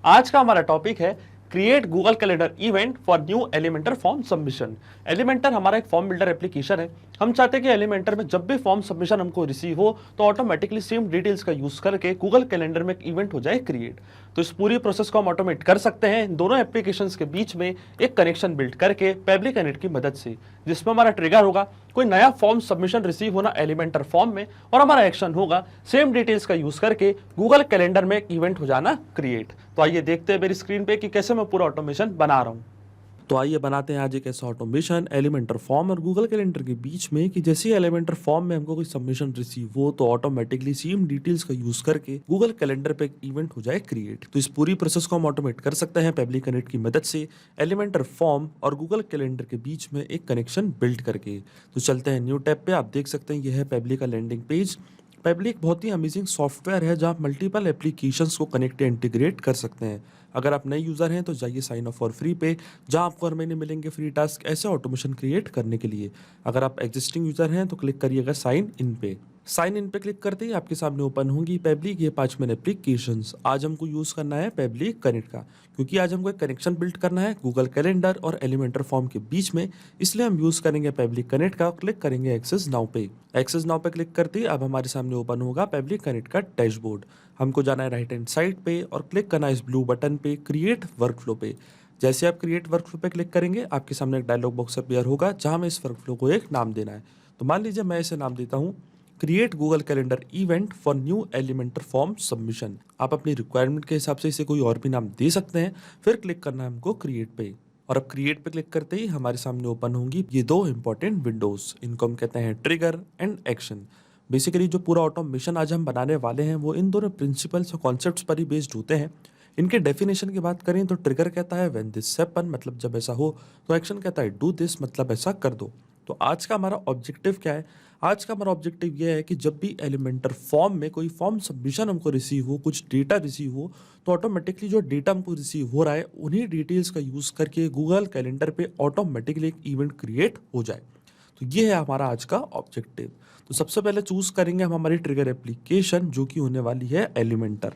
आज का हमारा टॉपिक है create Google calendar event for new Elementor form submission. Elementor हमारा एक फॉर्म बिल्डर एप्लीकेशन है। हम चाहते हैं कि एलिमेंटर में जब भी फॉर्म सबमिशन हमको रिसीव हो तो ऑटोमेटिकली सेम डिटेल्स का यूज करके गूगल कैलेंडर में एक इवेंट हो जाए क्रिएट। तो इस पूरी प्रोसेस को हम ऑटोमेट कर सकते हैं इन दोनों एप्लीकेशंस के बीच में एक कनेक्शन बिल्ड करके पेबली कनेक्ट की मदद से, जिसमें हमारा ट्रिगर होगा कोई नया फॉर्म सबमिशन रिसीव होना एलिमेंटर फॉर्म में, और हमारा एक्शन होगा सेम डिटेल्स का यूज करके गूगल कैलेंडर में एक इवेंट हो जाना क्रिएट। तो आइए देखते हैं मेरी स्क्रीन पे कि कैसे मैं पूरा ऑटोमेशन बना रहा हूं। तो आइए बनाते हैं आज एक ऐसा ऑटोमेशन एलिमेंटर फॉर्म और गूगल कैलेंडर के बीच में कि जैसे ही एलिमेंटर फॉर्म में हमको कोई सबमिशन रिसीव हो तो ऑटोमेटिकली सेम डिटेल्स का यूज करके गूगल कैलेंडर पे एक इवेंट हो जाए क्रिएट। तो इस पूरी प्रोसेस को हम ऑटोमेट कर सकते हैं पेबली कनेक्ट की मदद से एलिमेंटर फॉर्म और गूगल कैलेंडर के बीच में एक कनेक्शन बिल्ड करके। तो चलते हैं न्यू टैब पे। आप देख सकते हैं यह है पेबली का लैंडिंग पेज। पेबली एक बहुत ही अमेजिंग सॉफ्टवेयर है जहाँ आप मल्टीपल एप्लीकेशंस को कनेक्ट या इंटीग्रेट कर सकते हैं। अगर आप नए यूज़र हैं तो जाइए साइन अप फॉर फ्री पे, जहाँ आपको हर महीने मिलेंगे फ्री टास्क ऐसे ऑटोमेशन क्रिएट करने के लिए। अगर आप एग्जिस्टिंग यूज़र हैं तो क्लिक करिएगा साइन इन पे। साइन इन पे क्लिक करते ही आपके सामने ओपन होंगी पेबली की 5 एप्लीकेशंस। आज हमको यूज़ करना है पेबली कनेक्ट का, क्योंकि आज हमको एक कनेक्शन बिल्ड करना है गूगल कैलेंडर और एलिमेंटर फॉर्म के बीच में, इसलिए हम यूज़ करेंगे पेबली कनेक्ट का। क्लिक करेंगे एक्सेस नाउ पे। एक्सेस नाउ पे क्लिक करते ही अब हमारे सामने ओपन होगा पेबली कनेक्ट का डैशबोर्ड। हमको जाना है राइट हैंड साइड पे और क्लिक करना है इस ब्लू बटन पे क्रिएट वर्कफ्लो पे। जैसे आप क्रिएट वर्कफ्लो पे क्लिक करेंगे आपके सामने एक डायलॉग बॉक्स अपीयर होगा जहां हमें इस वर्कफ्लो को एक नाम देना है। तो मान लीजिए मैं इसे नाम देता हूँ create Google calendar event for new Elementor form submission. आप अपनी रिक्वायरमेंट के हिसाब से इसे कोई और भी नाम दे सकते हैं। फिर क्लिक करना है हमको क्रिएट पे, और अब क्रिएट पे क्लिक करते ही हमारे सामने ओपन होंगी ये दो इंपॉर्टेंट विंडोज। इनको हम कहते हैं ट्रिगर एंड एक्शन। बेसिकली जो पूरा ऑटोमेशन आज हम बनाने वाले हैं वो इन दोनों प्रिंसिपल्स और कॉन्सेप्ट्स पर ही बेस्ड होते हैं। इनके डेफिनेशन की बात करें तो ट्रिगर कहता है व्हेन दिस हैपन, मतलब जब ऐसा हो। तो एक्शन कहता है डू दिस, मतलब ऐसा कर दो। तो आज का हमारा ऑब्जेक्टिव क्या है? आज का हमारा ऑब्जेक्टिव ये है कि जब भी एलिमेंटर फॉर्म में कोई फॉर्म सबमिशन हमको रिसीव हो, कुछ डेटा रिसीव हो, तो ऑटोमेटिकली जो डेटा हमको रिसीव हो रहा है उन्हीं डिटेल्स का यूज़ करके गूगल कैलेंडर पे ऑटोमेटिकली एक इवेंट क्रिएट हो जाए। तो ये है हमारा आज का ऑब्जेक्टिव। तो सबसे पहले चूज करेंगे हम हमारी ट्रिगर एप्लीकेशन जो कि होने वाली है एलिमेंटर।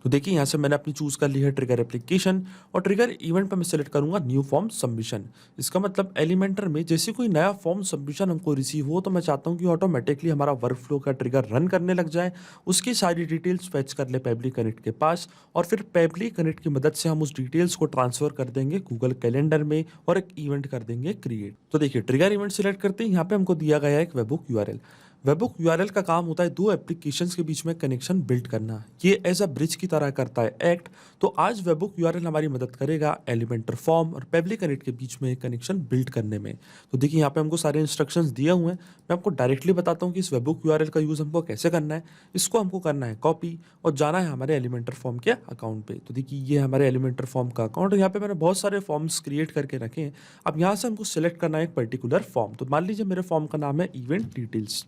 तो देखिए यहाँ से मैंने अपनी चूज कर ली है ट्रिगर एप्लीकेशन, और ट्रिगर इवेंट पर मैं सेलेक्ट करूंगा न्यू फॉर्म सबमिशन। इसका मतलब एलिमेंटर में जैसे कोई नया फॉर्म सबमिशन हमको रिसीव हो तो मैं चाहता हूँ कि ऑटोमेटिकली हमारा वर्कफ्लो का ट्रिगर रन करने लग जाए, उसकी सारी डिटेल्स फेच कर ले पेबली कनेक्ट के पास, और फिर पेबली कनेक्ट की मदद से हम उस डिटेल्स को ट्रांसफर कर देंगे गूगल कैलेंडर में और एक इवेंट कर देंगे क्रिएट। तो देखिए ट्रिगर इवेंट सिलेक्ट करते हैं, यहाँ पे हमको दिया गया है एक वेबबुक यूआरएल। वेबबुक यूआरएल का काम होता है दो एप्लीकेशंस के बीच में कनेक्शन बिल्ड करना। ये एज अ ब्रिज की तरह करता है एक्ट। तो आज वेबबुक यूआरएल हमारी मदद करेगा एलिमेंटर फॉर्म और पेबली कनेक्ट के बीच में कनेक्शन बिल्ड करने में। तो देखिए यहाँ पे हमको सारे इंस्ट्रक्शंस दिए हुए हैं। मैं आपको डायरेक्टली बताता हूँ कि इस वेबबुक यूआरएल का यूज़ हमको कैसे करना है। इसको हमको करना है कॉपी और जाना है हमारे एलिमेंटर फॉर्म के अकाउंट पे। तो देखिए ये हमारे एलिमेंटर फॉर्म का अकाउंट है। यहाँ पे मैंने बहुत सारे फॉर्म्स क्रिएट करके रखे हैं। अब यहाँ से हमको सिलेक्ट करना है एक पर्टिकुलर फॉर्म। तो मान लीजिए मेरे फॉर्म का नाम है इवेंट डिटेल्स।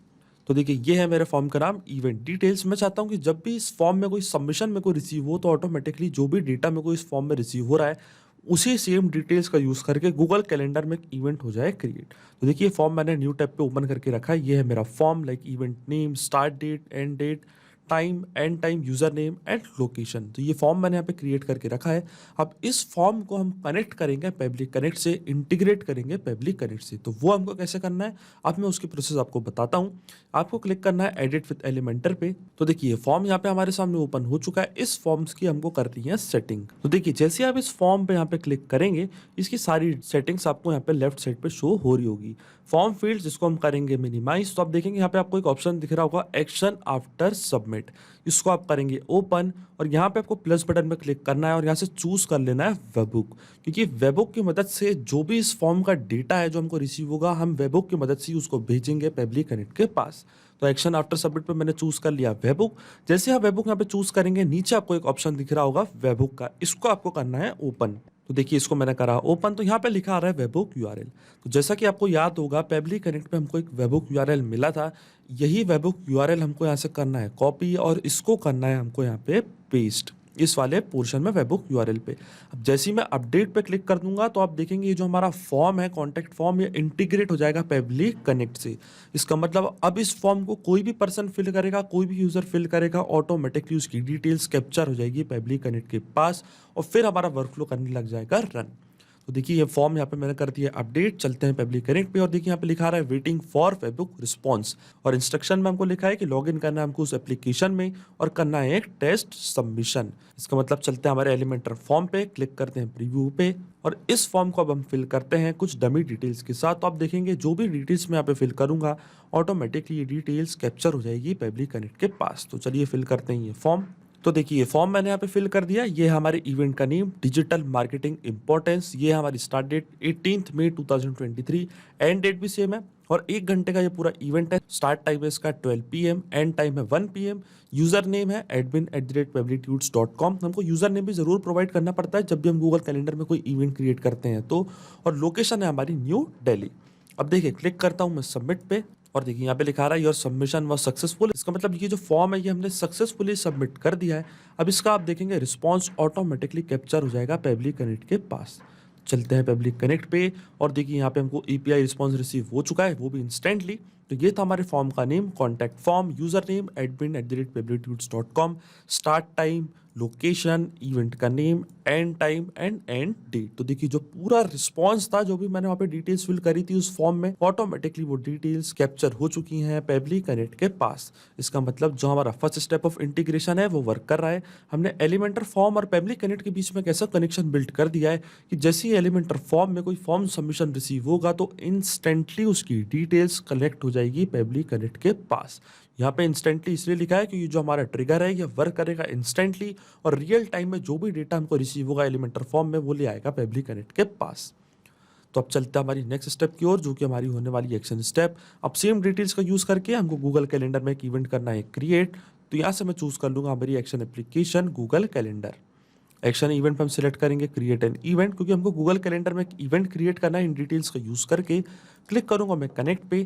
तो देखिए ये है मेरे फॉर्म का नाम इवेंट डिटेल्स। मैं चाहता हूँ कि जब भी इस फॉर्म में कोई सबमिशन में कोई रिसीव हो तो ऑटोमेटिकली जो भी डेटा मेरे को इस फॉर्म में रिसीव हो रहा है उसी सेम डिटेल्स का यूज़ करके गूगल कैलेंडर में एक इवेंट हो जाए क्रिएट। तो देखिए फॉर्म मैंने न्यू टैब पे ओपन करके रखा है। ये है मेरा form, like event name, start date, and date, time, and time, user name and location. तो ये फॉर्म मैंने यहाँ पे क्रिएट करके रखा है। अब इस फॉर्म को हम कनेक्ट करेंगे पेबली कनेक्ट से, इंटीग्रेट करेंगे पेबली कनेक्ट से। तो वो हमको कैसे करना है अब मैं उसकी प्रोसेस आपको बताता हूँ। आपको क्लिक करना है एडिट विद एलिमेंटर पे। तो देखिए फॉर्म यहाँ पे हमारे सामने ओपन हो चुका है। इस फॉर्म्स की हमको करनी है सेटिंग। तो देखिए जैसे आप इस फॉर्म पे यहाँ पे क्लिक करेंगे इसकी सारी सेटिंग्स आपको यहाँ पे लेफ्ट साइड पे शो हो रही होगी। फॉर्म फील्ड्स जिसको हम करेंगे मिनिमाइज। तो आप देखेंगे यहाँ पे आपको एक ऑप्शन दिख रहा होगा एक्शन आफ्टर सबमिट। इसको आप करेंगे ओपन, और यहाँ पे आपको प्लस बटन पे क्लिक करना है और यहाँ से चूज कर लेना है वेबबुक, क्योंकि वेबबुक की मदद से जो भी इस फॉर्म का डेटा है जो हमको रिसीव होगा हम वेबबुक की मदद से उसको भेजेंगे पेबली कनेक्ट के पास। तो एक्शन आफ्टर सबमिट पे मैंने चूज कर लिया वेबबुक। जैसे आप वेबबुक यहाँ पे चूज करेंगे नीचे आपको एक ऑप्शन दिख रहा होगा वेबबुक का, इसको आपको करना है ओपन। तो देखिए इसको मैंने करा ओपन, तो यहाँ पे लिखा आ रहा है वेबबुक यूआरएल। तो जैसा कि आपको याद होगा पेबली कनेक्ट पे हमको एक वेबबुक यूआरएल मिला था। यही वेबबुक यूआरएल हमको यहाँ से करना है कॉपी और इसको करना है हमको यहाँ पे पेस्ट। इस वाले पोर्शन में वेबबुक यूआरएल पे। अब जैसे ही मैं अपडेट पे क्लिक कर दूंगा तो आप देखेंगे ये जो हमारा फॉर्म है, कॉन्टैक्ट फॉर्म, ये इंटीग्रेट हो जाएगा पेबली कनेक्ट से। इसका मतलब अब इस फॉर्म को कोई भी पर्सन फिल करेगा, कोई भी यूजर फिल करेगा, ऑटोमेटिकली उसकी डिटेल्स कैप्चर हो जाएगी पेबली कनेक्ट के पास और फिर हमारा वर्कफ्लो करने लग जाएगा रन। तो देखिए ये फॉर्म यहाँ पे मैंने कर दिया अपडेट। चलते हैं पेबली कनेक्ट पे और देखिए यहाँ पे लिखा रहा है वेटिंग फॉर वेबबुक रिस्पॉन्स और इंस्ट्रक्शन में हमको लिखा है कि लॉगिन करना है हमको उस एप्लीकेशन में और करना है एक टेस्ट सबमिशन। इसका मतलब चलते हैं हमारे एलिमेंटर फॉर्म पे, क्लिक करते हैं प्रीव्यू पे और इस फॉर्म को अब हम फिल करते हैं कुछ डमी डिटेल्स के साथ। तो आप देखेंगे जो भी डिटेल्स मैं यहाँ पे फिल करूंगा ऑटोमेटिकली ये डिटेल्स कैप्चर हो जाएगी पेबली कनेक्ट के पास। तो चलिए फिल करते हैं ये फॉर्म। तो देखिए ये फॉर्म मैंने यहाँ पे फिल कर दिया। ये हमारे इवेंट का नेम डिजिटल मार्केटिंग इंपॉर्टेंस, ये हमारी स्टार्ट डेट 18 मई 2023, एंड डेट भी सेम है और 1 घंटे का ये पूरा इवेंट है। स्टार्ट टाइम है इसका 12 PM, एंड टाइम है 1 PM। यूजर नेम है admin@peblitudes.com। हमको यूजर नेम भी जरूर प्रोवाइड करना पड़ता है जब भी हम गूगल कैलेंडर में कोई इवेंट क्रिएट करते हैं तो। और लोकेशन है हमारी न्यू दिल्ली। अब देखिए क्लिक करता हूँ मैं सबमिट पे और देखिए यहाँ पे लिखा रहा है योर सबमिशन वाज सक्सेसफुल। इसका मतलब ये जो फॉर्म है ये हमने सक्सेसफुली सबमिट कर दिया है। अब इसका आप देखेंगे रिस्पांस ऑटोमेटिकली कैप्चर हो जाएगा पेबली कनेक्ट के पास। चलते हैं पेबली कनेक्ट पे और देखिए यहाँ पे हमको API रिस्पांस रिसीव हो चुका है, वो भी इंस्टेंटली। तो ये था हमारे फॉर्म का name, contact form, user name admin@peblitudes.com, start time, location, event का name, end time and date. तो देखिए जो पूरा रिस्पांस था, जो भी मैंने वहाँ पे डिटेल्स फिल करी थी उस फॉर्म में, ऑटोमेटिकली वो डिटेल्स कैप्चर हो चुकी हैं पेबली कनेक्ट के पास। इसका मतलब जो हमारा फर्स्ट स्टेप ऑफ इंटीग्रेशन है वो वर्क कर रहा है। हमने एलिमेंटर फॉर्म और पेबली कनेक्ट के बीच में कैसा कनेक्शन बिल्ड कर दिया है कि जैसे ही एलिमेंटर फॉर्म में कोई फॉर्म सबमिशन रिसीव होगा तो इंस्टेंटली उसकी डिटेल्स कलेक्ट हो जाएगी पेबली कनेक्ट के पास। यहाँ पे इंस्टेंटली इसलिए लिखा है क्योंकि जो हमारा ट्रिगर है ये वर्क करेगा इंस्टेंटली और रियल टाइम में जो भी डेटा हमको रिसीव होगा एलिमेंटर फॉर्म में वो ले आएगा पेबली कनेक्ट के पास। तो अब चलते हैं हमारी नेक्स्ट स्टेप की ओर, जो कि हमारी होने वाली एक्शन स्टेप। अब सेम डिटेल्स का यूज करके हमको गूगल कैलेंडर में एक इवेंट करना है क्रिएट। तो यहाँ से मैं चूज कर लूंगा हमारी action application Google calendar. Action event पे हम सिलेक्ट करेंगे क्रिएट एन इवेंट, क्योंकि हमको गूगल कैलेंडर में एक इवेंट क्रिएट करना है। इन डिटेल्स का यूज करके क्लिक करूंगा मैं कनेक्ट पे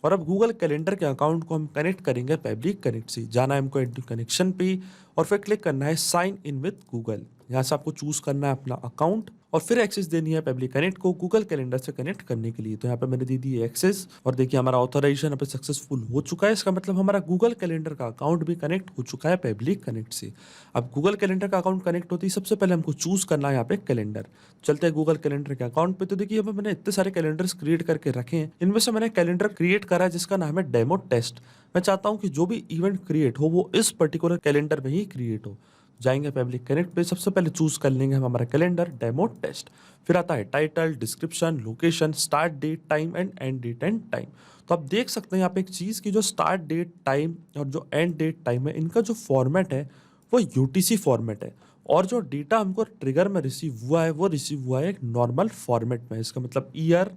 और अब गूगल कैलेंडर के अकाउंट को हम कनेक्ट करेंगे पेबली कनेक्ट से। जाना है हमको एड कनेक्शन पे और फिर क्लिक करना है साइन इन विद गूगल। यहाँ से आपको चूज करना है अपना अकाउंट और फिर एक्सेस देनी है पेबली कनेक्ट को गूगल कैलेंडर से कनेक्ट करने के लिए। तो यहाँ पे मैंने दे दी है एक्सेस और देखिए हमारा ऑथराइजेशन यहाँ पे सक्सेसफुल हो चुका है। इसका मतलब हमारा गूगल कैलेंडर का अकाउंट भी कनेक्ट हो चुका है पेबली कनेक्ट से। अब गूगल कैलेंडर का अकाउंट कनेक्ट होती है सबसे पहले हमको चूज करना है यहाँ पे कैलेंडर। चलते हैं गूगल कैलेंडर के अकाउंट पे। तो देखिए यहाँ पे मैंने इतने सारे कैलेंडर्स क्रिएट करके रखे हैं। इनमें से मैंने कैलेंडर क्रिएट करा है जिसका नाम है डेमो टेस्ट। मैं चाहता हूँ कि जो भी इवेंट क्रिएट हो वो इस पर्टिकुलर कैलेंडर में ही क्रिएट हो। जाएंगे पेबली कनेक्ट पे, सबसे पहले चूज कर लेंगे हम हमारा कैलेंडर डेमो टेस्ट। फिर आता है title, description, location, start date, time and end date and time. तो आप देख सकते हैं यहाँ पे एक चीज की जो स्टार्ट डेट टाइम और जो एंड डेट टाइम है इनका जो फॉर्मेट है वो UTC फॉर्मेट है और जो डेटा हमको ट्रिगर में रिसीव हुआ है वो रिसीव हुआ है एक नॉर्मल फॉर्मेट में। इसका मतलब year,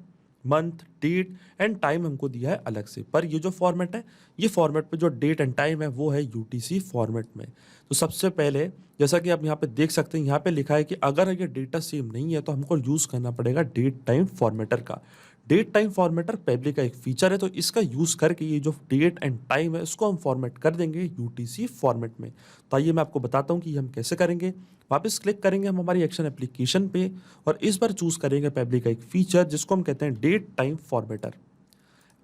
month, date and time हमको दिया है अलग से, पर ये जो फॉर्मेट है ये फॉर्मेट पे जो डेट एंड टाइम है वो है UTC फॉर्मेट में। तो सबसे पहले जैसा कि आप यहाँ पे देख सकते हैं यहाँ पे लिखा है कि अगर ये डेटा सेम नहीं है तो हमको यूज करना पड़ेगा डेट टाइम फॉर्मेटर का। डेट टाइम फॉर्मेटर पेबली का एक फीचर है, तो इसका यूज करके ये जो डेट एंड टाइम है इसको हम फॉर्मेट कर देंगे UTC फॉर्मेट में। तो आइए मैं आपको बताता हूँ कि हम कैसे करेंगे। वापस क्लिक करेंगे हम हमारी एक्शन एप्लीकेशन पे और इस बार चूज करेंगे पेबली का एक फीचर जिसको हम कहते हैं date time formatter.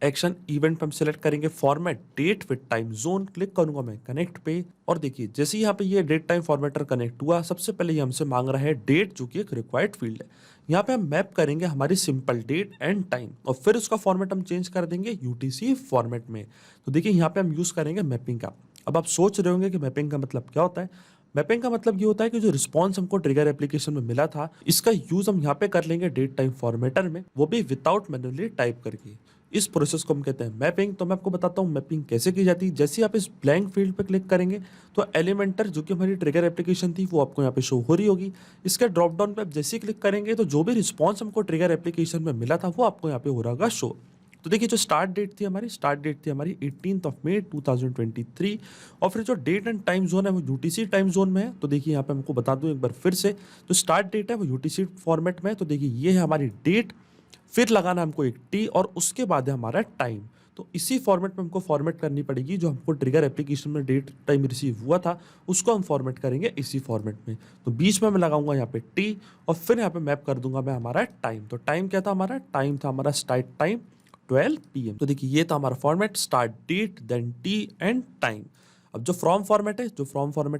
Action event पे हम सिलेक्ट करेंगे format date with time zone. Click करूंगा मैं कनेक्ट पे और देखिए जैसे ही यहाँ पे ये डेट टाइम फॉर्मेटर कनेक्ट हुआ सबसे पहले ये हमसे मांग रहा है डेट, जो कि एक रिक्वायर्ड फील्ड है। यहाँ पे हम मैप करेंगे हमारी सिंपल डेट एंड टाइम और फिर उसका फॉर्मेट हम चेंज कर देंगे UTC फॉर्मेट में। तो देखिए यहाँ पे हम यूज करेंगे मैपिंग का। अब आप सोच रहे होंगे कि मैपिंग का मतलब क्या होता है। मैपिंग का मतलब ये होता है कि जो रिस्पॉन्स हमको ट्रिगर एप्लीकेशन में मिला था इसका यूज हम यहाँ पे कर लेंगे डेट टाइम फॉर्मेटर में, वो भी विदाउट मैन्युअली टाइप करके। इस प्रोसेस को हम कहते हैं मैपिंग। तो मैं आपको बताता हूँ मैपिंग कैसे की जाती है। जैसे आप इस ब्लैंक फील्ड पे क्लिक करेंगे तो एलिमेंटर जो कि हमारी ट्रिगर एप्लीकेशन थी वो आपको यहाँ पे शो हो रही होगी। इसके ड्रॉप डाउन पे आप जैसे ही क्लिक करेंगे तो जो भी रिस्पॉन्स हमको ट्रिगर एप्लीकेशन में मिला था वो आपको यहाँ पे हो रहा होगा शो। तो देखिए जो स्टार्ट डेट थी हमारी 18 मई 2023 और फिर जो डेट एंड टाइम जोन है वो UTC टाइम जोन में है। तो देखिए यहाँ पे हमको बता दूं एक बार फिर से, जो स्टार्ट डेट है वो UTC फॉर्मेट में है। तो देखिए ये है हमारी डेट, फिर लगाना हमको एक T और उसके बाद है हमारा टाइम। तो इसी फॉर्मेट में हमको फॉर्मेट करनी पड़ेगी। जो हमको ट्रिगर एप्लीकेशन में डेट टाइम रिसीव हुआ था उसको हम फॉर्मेट करेंगे इसी फॉर्मेट में। तो बीच में मैं लगाऊंगा यहाँ पे टी और फिर यहाँ पे मैप कर दूंगा मैं हमारा टाइम। तो टाइम क्या था हमारा? टाइम था हमारा स्टार्ट टाइम 12 PM। तो देखिए ये था हमारा format, start date then T and time. अब जो फ्रॉम फॉर्मेट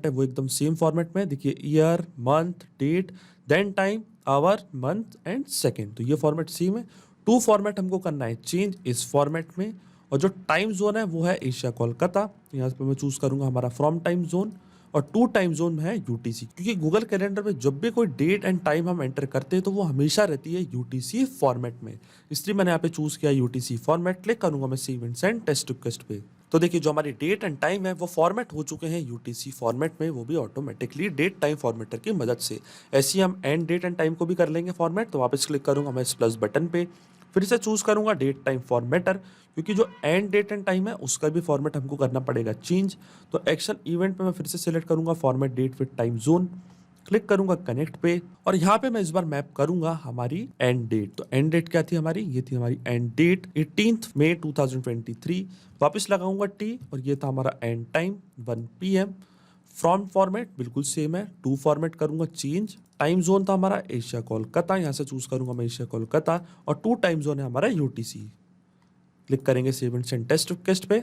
है वो एकदम सेम फॉर्मेट में। देखिए year, month, date, then time, hour, month and second. तो ये फॉर्मेट सेम है। टू फॉर्मेट हमको करना है चेंज इस फॉर्मेट में। और जो टाइम जोन है वो है एशिया कोलकाता। यहाँ पे मैं चूज करूंगा हमारा फ्रॉम टाइम जोन। और टू टाइम जोन में है यूटीसी, क्योंकि गूगल कैलेंडर में जब भी कोई डेट एंड टाइम हम एंटर करते हैं तो वो हमेशा रहती है यूटीसी फॉर्मेट में। इसलिए मैंने यहाँ पे चूज किया यूटीसी फॉर्मेट। क्लिक करूंगा मैं save and send test request पे। तो देखिए जो हमारी डेट एंड टाइम है वो फॉर्मेट हो चुके हैं यूटीसी फॉर्मेट में, वो भी ऑटोमेटिकली डेट टाइम फॉर्मेटर की मदद से। ऐसे ही हम एंड डेट एंड टाइम को भी कर लेंगे फॉर्मेट। तो वापस क्लिक करूंगा मैं इस प्लस बटन पे, फिर से चूज करूंगा डेट टाइम फॉर्मेटर, क्योंकि जो एंड डेट एंड टाइम है उसका भी फॉर्मेट हमको करना पड़ेगा चेंज। तो एक्शन इवेंट पे मैं फिर से सिलेक्ट करूंगा format date with time zone, click करूंगा कनेक्ट पे और यहाँ पे मैं इस बार मैप करूंगा हमारी एंड डेट। तो एंड डेट क्या थी हमारी? ये थी हमारी एंड डेट 18 मई 2023। वापस लगाऊंगा टी और ये था हमारा and time 1 PM। From format बिल्कुल सेम है, टू फॉर्मेट करूंगा चेंज। टाइम जोन था हमारा एशिया कोलकाता, यहाँ से चूज करूंगा मैं एशिया कोलकाता और टू टाइम जोन है हमारा यूटीसी। क्लिक करेंगे save and send test request पे।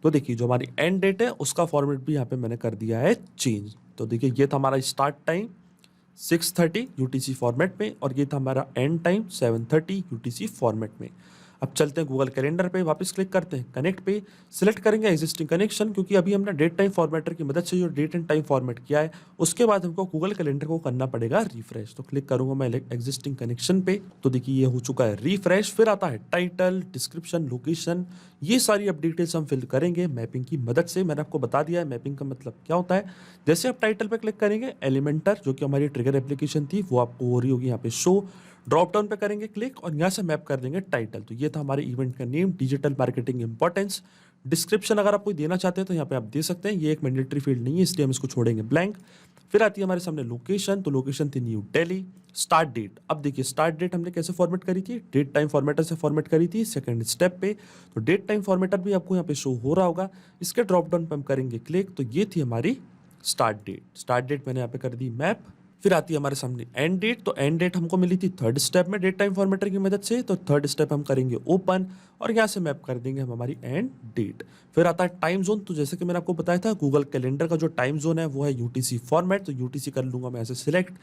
तो देखिए जो हमारी एंड डेट है उसका फॉर्मेट भी यहाँ पे मैंने कर दिया है चेंज। तो देखिए ये था हमारा स्टार्ट टाइम 6:30 यूटीसी फॉर्मेट में और ये था हमारा एंड टाइम 7:30 यूटीसी फॉर्मेट में। अब चलते हैं गूगल कैलेंडर पे, वापस क्लिक करते हैं कनेक्ट पे, सिलेक्ट करेंगे एग्जिस्टिंग कनेक्शन, क्योंकि अभी हमने डेट टाइम फॉर्मेटर की मदद से जो डेट एंड टाइम फॉर्मेट किया है उसके बाद हमको गूगल कैलेंडर को करना पड़ेगा रिफ्रेश। तो क्लिक करूंगा मैं एग्जिस्टिंग कनेक्शन पे। तो देखिए ये हो चुका है रिफ्रेश। फिर आता है टाइटल, डिस्क्रिप्शन, लोकेशन, ये सारी अब डिटेल्स हम फिल करेंगे मैपिंग की मदद से। मैंने आपको बता दिया है मैपिंग का मतलब क्या होता है। जैसे आप टाइटल पे क्लिक करेंगे एलिमेंटर जो कि हमारी ट्रिगर एप्लीकेशन थी वो आपको हो रही होगी यहाँ पे शो। ड्रॉप डाउन पे करेंगे क्लिक और यहाँ से मैप कर देंगे टाइटल। तो ये था हमारे इवेंट का name, digital marketing importance. Description अगर आप कोई देना चाहते हैं तो यहाँ पे आप दे सकते हैं, ये एक मैंडेटरी फील्ड नहीं है इसलिए हम इसको छोड़ेंगे ब्लैंक। फिर आती है हमारे सामने लोकेशन, तो लोकेशन थी न्यू दिल्ली। स्टार्ट डेट, अब देखिए स्टार्ट डेट हमने कैसे फॉर्मेट करी थी? डेट टाइम फॉर्मेटर से फॉर्मेट करी थी सेकंड स्टेप पे। तो डेट टाइम फॉर्मेटर भी आपको यहाँ पे शो हो रहा होगा। इसके ड्रॉप डाउन पे हम करेंगे क्लिक। तो ये थी हमारी स्टार्ट डेट। स्टार्ट डेट मैंने यहाँ पे कर दी मैप। फिर आती है हमारे सामने एंड डेट। तो एंड डेट हमको मिली थी थर्ड स्टेप में डेट टाइम फॉर्मेटर की मदद से। तो थर्ड स्टेप हम करेंगे ओपन और यहाँ से मैप कर देंगे हम हमारी एंड डेट। फिर आता है टाइम जोन। तो जैसे कि मैंने आपको बताया था गूगल कैलेंडर का जो टाइम जोन है वो है यूटीसी फॉर्मेट। तो यूटीसी कर लूंगा मैं ऐसे सिलेक्ट।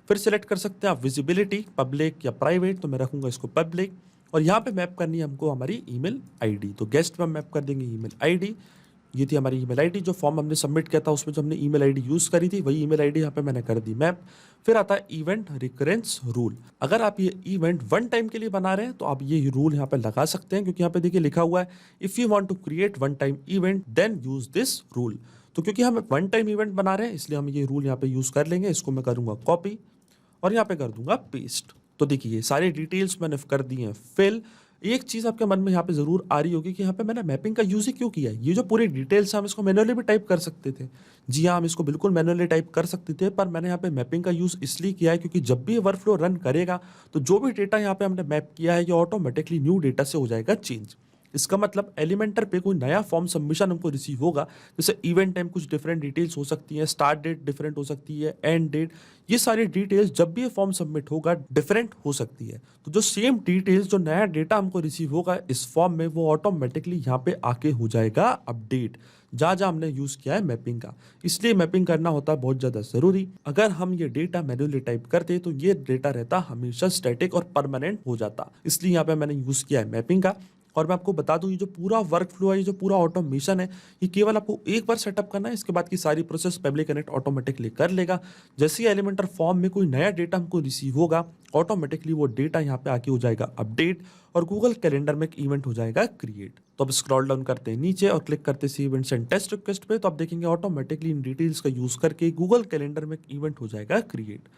फिर सिलेक्ट कर सकते हैं आप विजिबिलिटी, पब्लिक या प्राइवेट। तो मैं रखूंगा इसको पब्लिक और यहाँ पे मैप करनी है हमको हमारी ईमेल आईडी। तो गेस्ट पे मैप कर देंगे ईमेल आईडी। ये थी हमारी ईमेल आईडी, जो फॉर्म हमने सबमिट किया था उसमें जो हमने ईमेल आईडी यूज करी थी वही ईमेल आईडी यहाँ पे मैंने कर दी मैप। फिर आता है इवेंट रिकरेंस रूल। अगर आप ये इवेंट वन टाइम के लिए बना रहे हैं तो आप ये रूल यहाँ पे लगा सकते हैं, क्योंकि यहाँ पे देखिए लिखा हुआ है if you want to create one time event then use this rule. तो क्योंकि हम वन टाइम इवेंट बना रहे हैं इसलिए हम ये रूल यहाँ पे यूज कर लेंगे। इसको मैं करूंगा कॉपी और यहाँ पे कर दूंगा पेस्ट। तो देखिए सारी डिटेल्स मैंने कर दी हैं फिल। एक चीज आपके मन में यहाँ पे जरूर आ रही होगी कि यहाँ पे मैंने मैपिंग का यूज ही क्यों किया है। ये जो पूरी डिटेल्स है हम इसको मैनुअली भी टाइप कर सकते थे। जी हाँ, हम इसको बिल्कुल मैनुअली टाइप कर सकते थे, पर मैंने यहाँ पे मैपिंग का यूज इसलिए किया है क्योंकि जब भी वर्कफ्लो रन करेगा तो जो भी डेटा यहाँ पे हमने मैप किया है ये ऑटोमेटिकली न्यू डेटा से हो जाएगा चेंज। इसका मतलब एलिमेंटर पे कोई नया फॉर्म सबमिशन हमको रिसीव होगा, जैसे इवेंट टाइम कुछ डिफरेंट डिटेल्स हो सकती है, स्टार्ट डेट डिफरेंट हो सकती है, एंड डेट, ये सारी डिटेल्स जब भी ये फॉर्म सबमिट होगा डिफरेंट हो सकती है। तो जो सेम डिटेल्स, जो नया डेटा हमको रिसीव होगा इस फॉर्म में, वो ऑटोमेटिकली यहाँ पे आके हो जाएगा अपडेट, जहाँ जहाँ हमने यूज किया है मैपिंग का। इसलिए मैपिंग करना होता है बहुत ज्यादा जरूरी। अगर हम ये डेटा मैन्युअली टाइप करते तो ये डेटा रहता हमेशा स्टैटिक और परमानेंट हो जाता। इसलिए यहाँ पे मैंने यूज किया है मैपिंग का। और मैं आपको बता दूं ये जो पूरा वर्क फ्लो है, ये जो पूरा ऑटोमेशन है, ये केवल आपको एक बार सेटअप करना है। इसके बाद की सारी प्रोसेस पब्लिक कनेक्ट ऑटोमेटिकली कर लेगा। जैसे ही एलिमेंटर फॉर्म में कोई नया डेटा हमको रिसीव होगा ऑटोमेटिकली वो डेटा यहाँ पे आके हो जाएगा अपडेट और गूगल कैलेंडर में एक इवेंट हो जाएगा क्रिएट। तो अब स्क्रॉल डाउन करते हैं नीचे और क्लिक करते हैं इवेंट्स एंड टेस्ट रिक्वेस्ट पे। तो आप देखेंगे ऑटोमेटिकली इन डिटेल्स का यूज करके गूगल कैलेंडर में एक इवेंट हो जाएगा क्रिएट।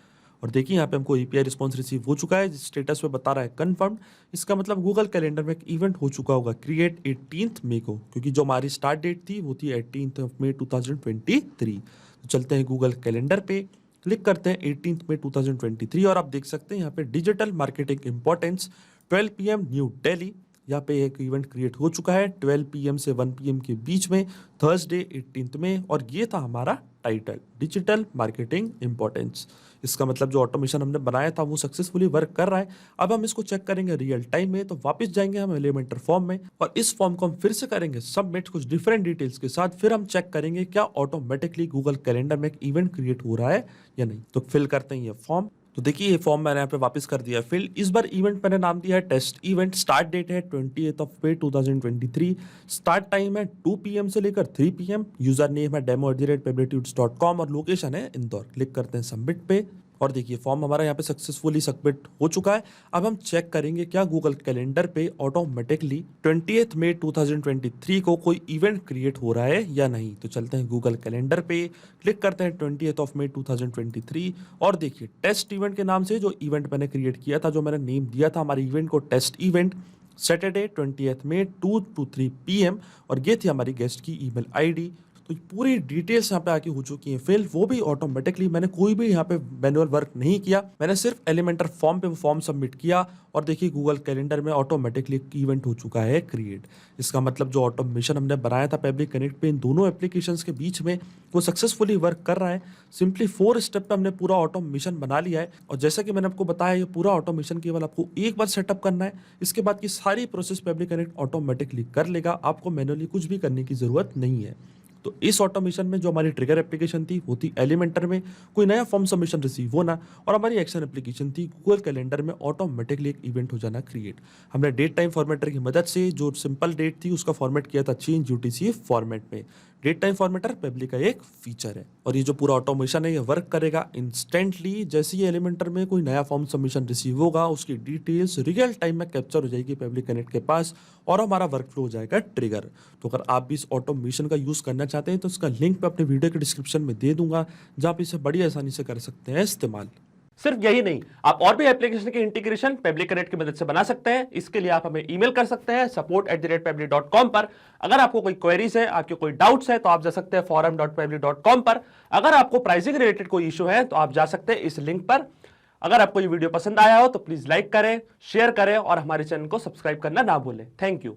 और देखिए यहाँ पे हमको एपीआई रिस्पॉन्स रिसीव हो चुका है, स्टेटस पे बता रहा है कंफर्म। इसका मतलब गूगल कैलेंडर में एक इवेंट हो चुका होगा क्रिएट 18 मई को, क्योंकि जो हमारी स्टार्ट डेट थी वो थी 18 मई 2023। तो चलते हैं गूगल कैलेंडर पे, क्लिक करते हैं 18 मई 2023 और आप देख सकते हैं यहाँ पे digital marketing importance 12 PM new Delhi. यहाँ पे एक इवेंट क्रिएट हो चुका है 12 PM से 1 PM के बीच में, थर्सडे 18 में, और ये था हमारा टाइटल, डिजिटल मार्केटिंग इंपॉर्टेंस। इसका मतलब जो ऑटोमेशन हमने बनाया था वो सक्सेसफुली वर्क कर रहा है। अब हम इसको चेक करेंगे रियल टाइम में, तो वापस जाएंगे हम एलिमेंटर फॉर्म में और इस फॉर्म को हम फिर से करेंगे सबमिट कुछ डिफरेंट डिटेल्स के साथ। फिर हम चेक करेंगे क्या ऑटोमेटिकली गूगल कैलेंडर में एक इवेंट क्रिएट हो रहा है या नहीं। तो फिल करते हैं ये फॉर्म। तो देखिए ये फॉर्म मैंने यहाँ पे वापस कर दिया फिल। इस बार इवेंट मैंने नाम दिया है टेस्ट इवेंट। स्टार्ट डेट है 28 मई 2023। स्टार्ट टाइम है 2 PM से लेकर 3 PM। यूजर नेम है demo@pebblitudes.com और लोकेशन है इंदौर। क्लिक करते हैं सबमिट पे और देखिए फॉर्म हमारा यहाँ पे सक्सेसफुली सबमिट हो चुका है। अब हम चेक करेंगे क्या गूगल कैलेंडर पे ऑटोमेटिकली 28 मई 2023 को कोई इवेंट क्रिएट हो रहा है या नहीं। तो चलते हैं गूगल कैलेंडर पे, क्लिक करते हैं 28 मई 2023 और देखिए टेस्ट इवेंट के नाम से जो इवेंट मैंने क्रिएट किया था, जो मैंने नेम दिया था हमारे इवेंट को टेस्ट इवेंट, सैटरडे 28 मई 2 to 3 PM, और ये थी हमारी गेस्ट की ईमेल आईडी। तो पूरी डिटेल्स यहाँ पे आके हो चुकी हैं फिल, वो भी ऑटोमेटिकली। मैंने कोई भी यहाँ पे मैनुअल वर्क नहीं किया, मैंने सिर्फ एलिमेंटर फॉर्म पे वो फॉर्म सबमिट किया और देखिए गूगल कैलेंडर में ऑटोमेटिकली एक इवेंट हो चुका है क्रिएट। इसका मतलब जो ऑटोमेशन हमने बनाया था पेबली कनेक्ट पे इन दोनों एप्लीकेशंस के बीच में, वो सक्सेसफुली वर्क कर रहा है। सिंपली 4 स्टेप पे हमने पूरा ऑटोमेशन बना लिया है और जैसा कि मैंने आपको बताया ये पूरा ऑटोमेशन केवल आपको एक बार सेटअप करना है। इसके बाद की सारी प्रोसेस पेबली कनेक्ट ऑटोमेटिकली कर लेगा, आपको मैनुअली कुछ भी करने की जरूरत नहीं है। तो इस ऑटोमेशन में जो हमारी ट्रिगर एप्लीकेशन थी वो थी एलिमेंटर में कोई नया फॉर्म सबमिशन रिसीव होना, और हमारी एक्शन एप्लीकेशन थी गूगल कैलेंडर में ऑटोमेटिकली एक इवेंट हो जाना क्रिएट। हमने डेट टाइम फॉर्मेटर की मदद से जो सिंपल डेट थी उसका फॉर्मेट किया था चेंज UTC फॉर्मेट में। डेट टाइम फॉर्मेटर पेबली का एक फीचर है और ये जो पूरा ऑटोमेशन है ये वर्क करेगा इंस्टेंटली। जैसे ही एलिमेंटर में कोई नया फॉर्म सबमिशन रिसीव होगा उसकी डिटेल्स रियल टाइम में कैप्चर हो जाएगी पेबली कनेक्ट के पास और हमारा वर्क फ्लो हो जाएगा ट्रिगर। तो अगर आप भी इस ऑटोमेशन का यूज करना चाहते हैं तो इसका लिंक मैं अपने वीडियो के डिस्क्रिप्शन में दे दूंगा, जहां आप इसे बड़ी आसानी से कर सकते हैं इस्तेमाल। सिर्फ यही नहीं, आप और भी एप्लीकेशन के इंटीग्रेशन पेबली कनेक्ट की मदद से बना सकते हैं। इसके लिए आप हमें ईमेल कर सकते हैं support@pebblitudes.com पर। अगर आपको कोई क्वेरीज है, आपके कोई डाउट्स है तो आप जा सकते हैं forum.pebblitudes.com पर। अगर आपको प्राइसिंग रिलेटेड कोई इशू है तो आप जा सकते हैं इस लिंक पर। अगर आपको ये वीडियो पसंद आया हो तो प्लीज लाइक करें, शेयर करें और हमारे चैनल को सब्सक्राइब करना ना भूलें। Thank you.